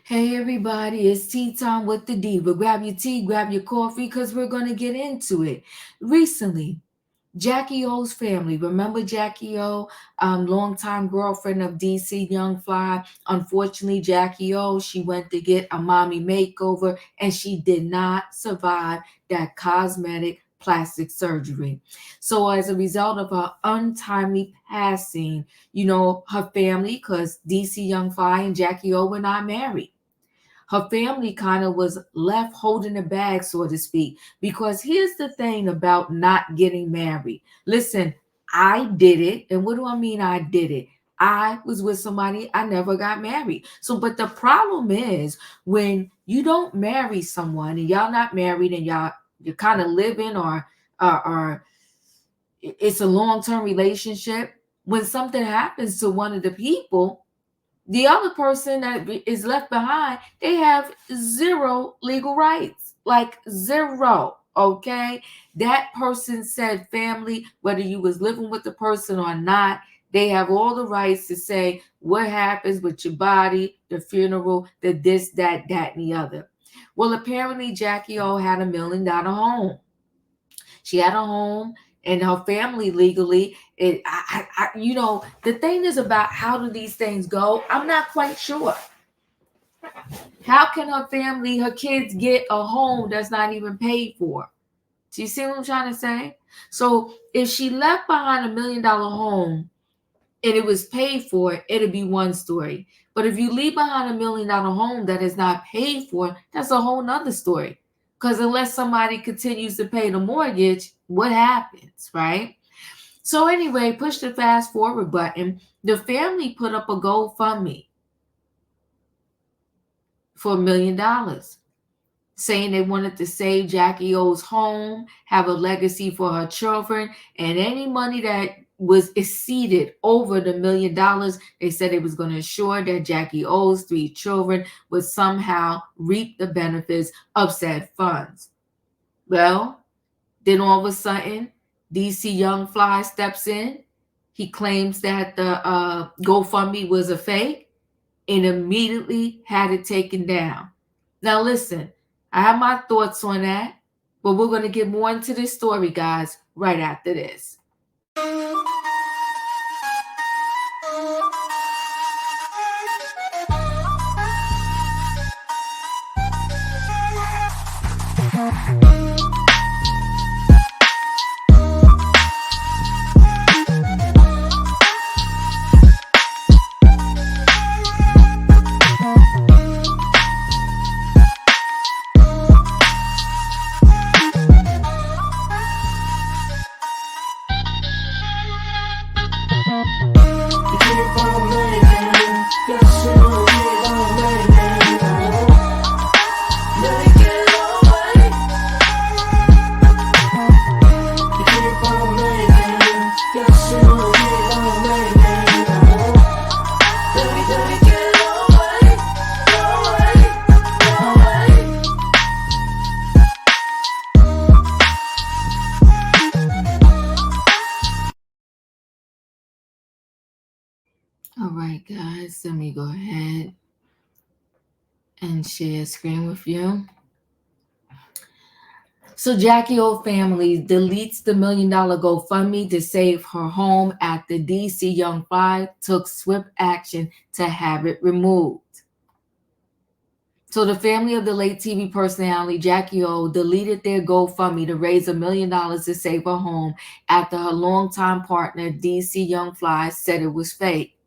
Hey everybody, it's tea time with the diva. Grab your tea, grab your coffee, because we're going to get into it. Recently, Jackie O's family. Remember Jackie O, longtime girlfriend of DC Young Fly. Unfortunately, Jackie O, she went to get a mommy makeover and she did not survive that cosmetic plastic surgery. So as a result of her untimely passing, her family, because DC Young Fly and Jackie O were not married, her family kind of was left holding the bag, so to speak. Because here's the thing about not getting married. Listen, I did it. And what do I mean I did it? I was with somebody, I never got married. So, but the problem is when you don't marry someone and y'all not married and you're kind of living or it's a long-term relationship, when something happens to one of the people, the other person that is left behind, they have zero legal rights, like zero. Okay, that person said family, whether you was living with the person or not, they have all the rights to say what happens with your body, the funeral, the this, that, and the other. Well, apparently Jackie O had $1 million home. She had a home and her family legally. The thing is about how do these things go? I'm not quite sure. How can her family, her kids get a home that's not even paid for? Do you see what I'm trying to say? So if she left behind $1 million home and it was paid for, it'd be one story. But if you leave behind $1 million home that is not paid for, that's a whole nother story. Because unless somebody continues to pay the mortgage, what happens, right? So anyway, push the fast forward button. The family put up a GoFundMe for $1 million, saying they wanted to save Jackie O's home, have a legacy for her children, and any money that was exceeded over the $1 million, they said it was going to ensure that Jackie O's 3 children would somehow reap the benefits of said funds. Well, then all of a sudden, DC Young Fly steps in. He claims that the GoFundMe was a fake and immediately had it taken down. Now, listen, I have my thoughts on that, but we're going to get more into this story, guys, right after this. All right, guys, let me go ahead and share screen with you. So Jackie O family deletes the $1 million GoFundMe to save her home after DC Young Fly took swift action to have it removed. So the family of the late TV personality Jackie O deleted their GoFundMe to raise $1 million to save her home after her longtime partner DC Young Fly said it was fake.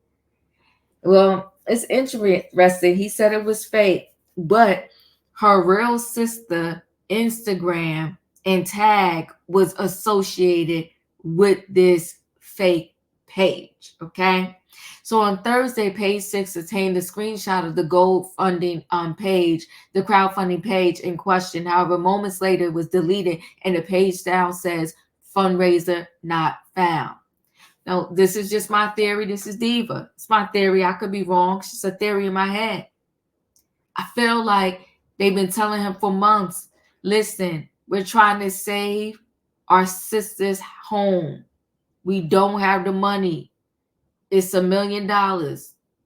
Well, it's interesting. He said it was fake, but her real sister Instagram and tag was associated with this fake page. Okay. So on Thursday, page 6 obtained a screenshot of the GoFundMe page, the crowdfunding page in question. However, moments later, it was deleted, and the page down says fundraiser not found. Now, this is just my theory. This is Diva. It's my theory. I could be wrong. It's just a theory in my head. I feel like they've been telling him for months, listen, we're trying to save our sister's home. We don't have the money. It's $1 million.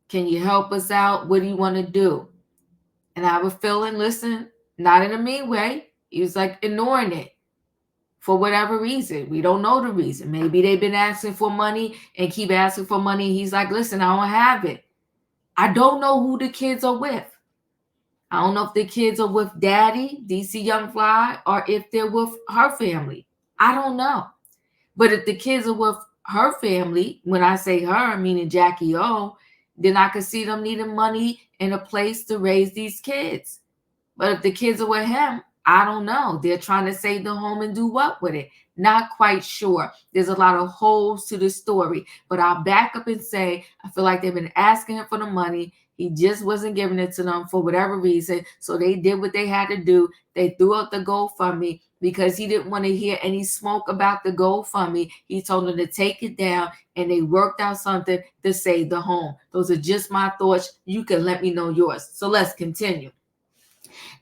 Can you help us out? What do you want to do? And I have a feeling, listen, not in a mean way. He was like ignoring it for whatever reason. We don't know the reason. Maybe they've been asking for money and keep asking for money. He's like, listen, I don't have it. I don't know who the kids are with. I don't know if the kids are with daddy, DC Young Fly, or if they're with her family. I don't know. But if the kids are with her family, when I say her, meaning Jackie O, then I could see them needing money and a place to raise these kids. But if the kids are with him, I don't know. They're trying to save the home and do what with it? Not quite sure. There's a lot of holes to the story. But I'll back up and say, I feel like they've been asking him for the money. He just wasn't giving it to them for whatever reason. So they did what they had to do. They threw out the GoFundMe because he didn't want to hear any smoke about the GoFundMe. He told them to take it down, and they worked out something to save the home. Those are just my thoughts. You can let me know yours. So let's continue.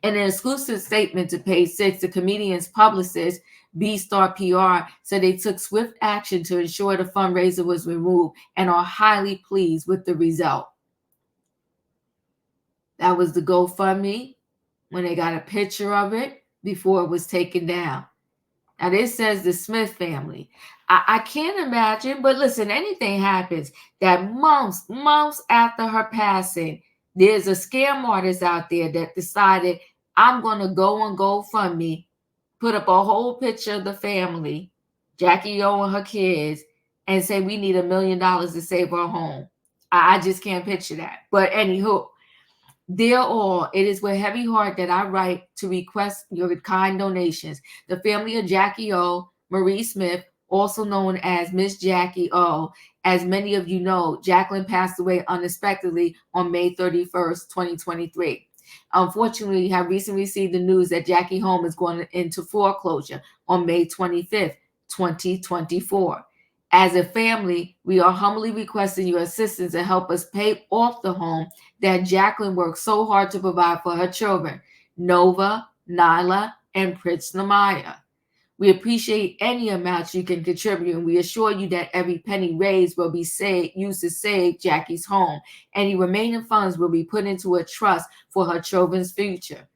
In an exclusive statement to Page 6, the comedian's publicist, B-Star PR, said they took swift action to ensure the fundraiser was removed and are highly pleased with the result. That was the GoFundMe when they got a picture of it before it was taken down. Now, this says the Smith family. I can't imagine, but listen, anything happens that months after her passing, there's a scam artist out there that decided, I'm going to go on GoFundMe, put up a whole picture of the family, Jackie O and her kids, and say, we need $1 million to save our home. I just can't picture that. But anywho, dear all, it is with heavy heart that I write to request your kind donations. The family of Jackie O, Marie Smith, also known as Miss Jackie O, as many of you know, Jacqueline passed away unexpectedly on May 31st, 2023. Unfortunately, we have recently received the news that Jackie home is going into foreclosure on May 25th, 2024. As a family, we are humbly requesting your assistance to help us pay off the home that Jacqueline worked so hard to provide for her children, Nova, Nyla, and Prince Namaya. We appreciate any amounts you can contribute, and we assure you that every penny raised will be used to save Jackie's home. Any remaining funds will be put into a trust for her children's future.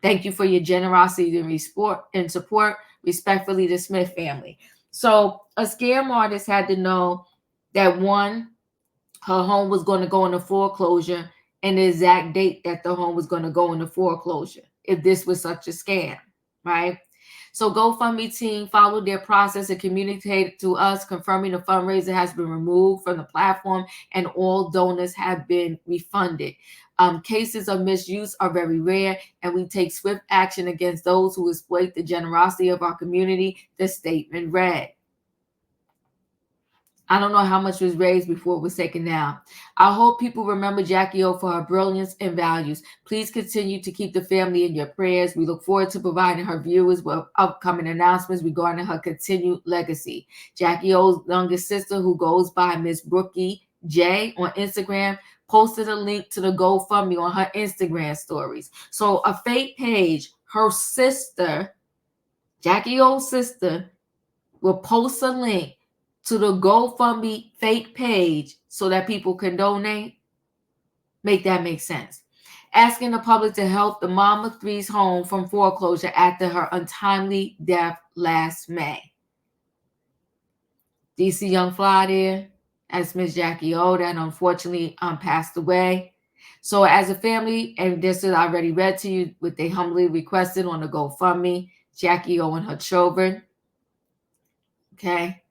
Thank you for your generosity and support. Respectfully, the Smith family. So a scam artist had to know that, one, her home was going to go into foreclosure and the exact date that the home was going to go into foreclosure if this was such a scam, right? So GoFundMe team followed their process and communicated to us, confirming the fundraiser has been removed from the platform and all donors have been refunded. Cases of misuse are very rare, and we take swift action against those who exploit the generosity of our community, the statement read. I don't know how much was raised before it was taken down. I hope people remember Jackie O for her brilliance and values. Please continue to keep the family in your prayers. We look forward to providing her viewers with upcoming announcements regarding her continued legacy. Jackie O's youngest sister, who goes by Miss Brookie J on Instagram, posted a link to the GoFundMe on her Instagram stories. So a fake page, her sister, Jackie O's sister, will post a link to the GoFundMe fake page so that people can donate. Make that make sense. Asking the public to help the mom of three's home from foreclosure after her untimely death last May. DC Young Fly there, as Miss Jackie O, that unfortunately passed away. So as a family, and this is already read to you, what they humbly requested on the GoFundMe, Jackie O and her children. Okay.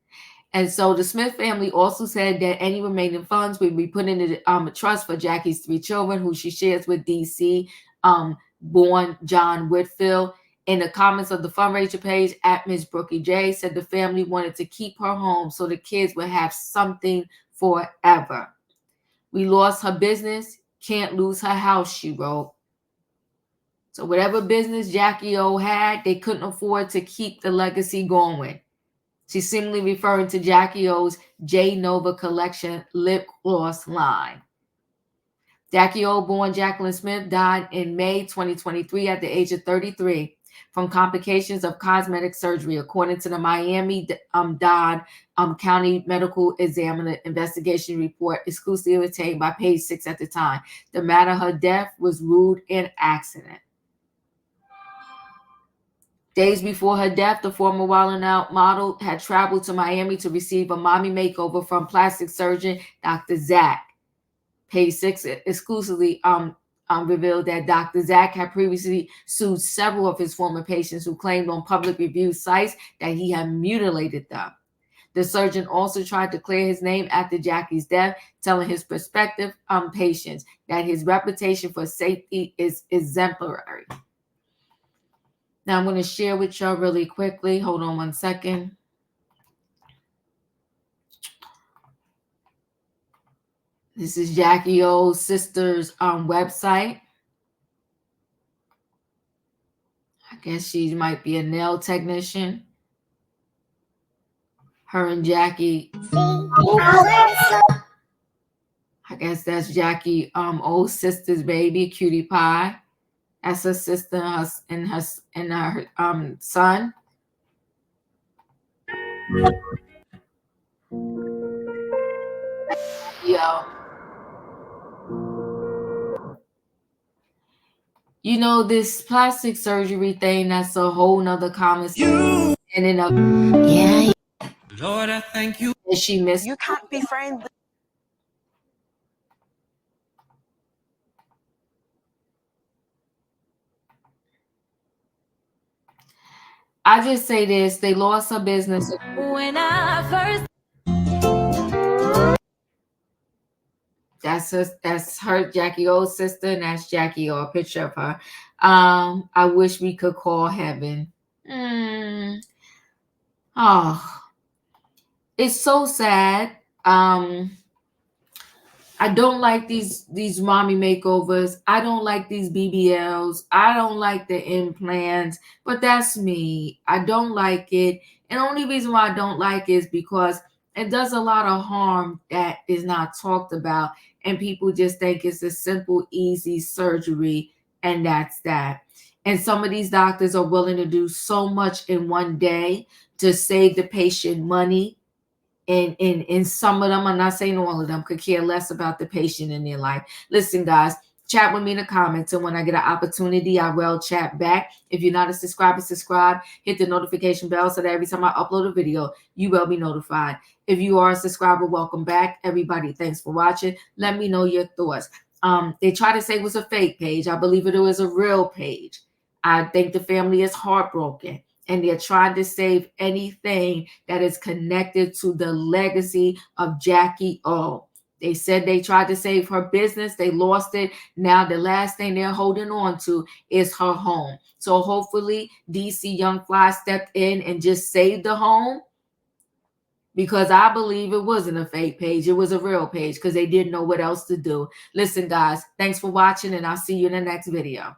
And so the Smith family also said that any remaining funds will be put into a trust for Jackie's three children, who she shares with DC, born John Whitfield. In the comments of the fundraiser page, at Ms. Brookie J said the family wanted to keep her home so the kids would have something forever. We lost her business, can't lose her house, she wrote. So whatever business Jackie O had, they couldn't afford to keep the legacy going. She's seemingly referring to Jackie O's J Nova Collection lip gloss line. Jackie O, born Jacqueline Smith, died in May 2023 at the age of 33. from complications of cosmetic surgery, according to the Miami-Dade County Medical Examiner investigation report exclusively obtained by Page 6 at the time. The matter of her death was ruled an accident. Days before her death, the former Wild 'N Out model had traveled to Miami to receive a mommy makeover from plastic surgeon Dr. Zach. Page 6 exclusively revealed that Dr. Zach had previously sued several of his former patients who claimed on public review sites that he had mutilated them. The surgeon also tried to clear his name after Jacky's death, telling his prospective patients that his reputation for safety is exemplary. Now I'm going to share with y'all really quickly. Hold on one second. This is Jacky O's sister's website. I guess she might be a nail technician. Her and Jacky. I guess that's Jacky O's sister's baby, Cutie Pie. That's her sister and her son. Yo. You know, this plastic surgery thing, that's a whole nother conversation. Yeah. Lord, I thank you. And she missed. You can't be friends. I just say this, they lost her business. When I first. That's her, Jacky O's sister, and that's Jacky O, a picture of her. I wish we could call heaven. Oh, it's so sad. I don't like these mommy makeovers. I don't like these BBLs. I don't like the implants, but that's me. I don't like it. And the only reason why I don't like it is because it does a lot of harm that is not talked about. And people just think it's a simple, easy surgery, and that's that. And some of these doctors are willing to do so much in one day to save the patient money. And some of them, I'm not saying all of them, could care less about the patient in their life. Listen, guys, chat with me in the comments, and when I get an opportunity, I will chat back. If you're not a subscriber, subscribe. Hit the notification bell so that every time I upload a video, you will be notified. If you are a subscriber, welcome back. Everybody, thanks for watching. Let me know your thoughts. They try to say it was a fake page. I believe it was a real page. I think the family is heartbroken, and they're trying to save anything that is connected to the legacy of Jacky O. They said they tried to save her business. They lost it. Now the last thing they're holding on to is her home. So hopefully DC Young Fly stepped in and just saved the home, because I believe it wasn't a fake page. It was a real page because they didn't know what else to do. Listen, guys, thanks for watching, and I'll see you in the next video.